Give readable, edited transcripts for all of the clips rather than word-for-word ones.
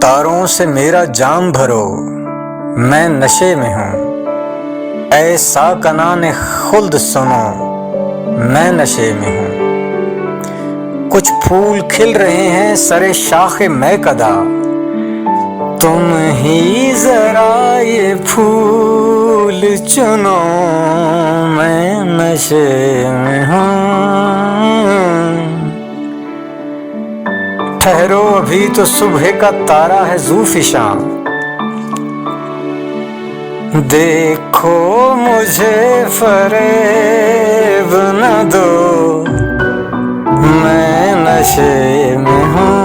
तारों से मेरा जाम भरो, मैं नशे में हूँ। ऐसा कनाने खुल्द सुनो, मैं नशे में हूँ। कुछ फूल खिल रहे हैं सरे शाखे मैं कदा, तुम ही जरा ये फूल चुनो, मैं नशे में हूँ। ठहरो अभी तो सुबह का तारा है ज़ूफ़िशां, देखो मुझे फरेब न दो, मैं नशे में हूँ।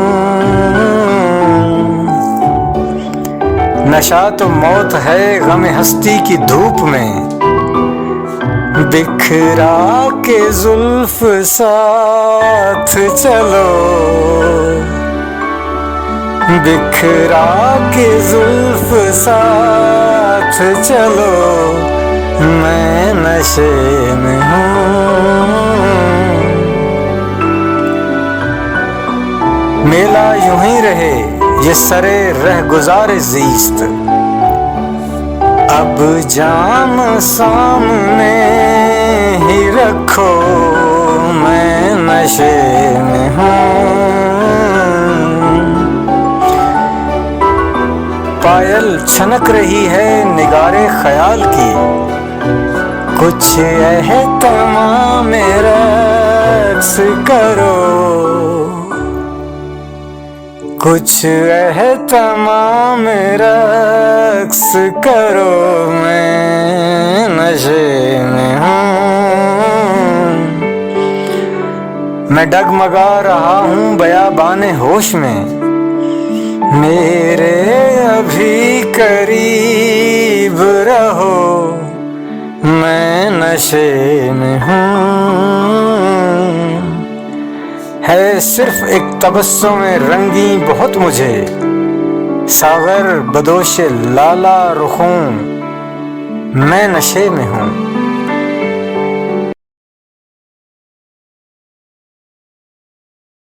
नशा तो मौत है गम हस्ती की धूप में, बिखरा के जुल्फ साथ चलो, बिखरा के जुल्फ साथ चलो, मैं नशे में हूँ। मेला यूं ही रहे ये सरे रह गुज़ारे ज़ीस्त, अब जाम सामने ही रखो, मैं नशे में हूँ। पायल छनक रही है निगारे ख्याल की, कुछ एहतमाम रक्स करो, कुछ एहतमाम रक्स करो, मैं नशे में हूँ। मैं डगमगा रहा हूँ बयाबाने होश में, मेरे अभी करीब रहो, मैं नशे में हूँ। है सिर्फ एक तबस्सुम में रंगी बहुत मुझे, सागर बदोश लाला रुखूं, मैं नशे में हूँ।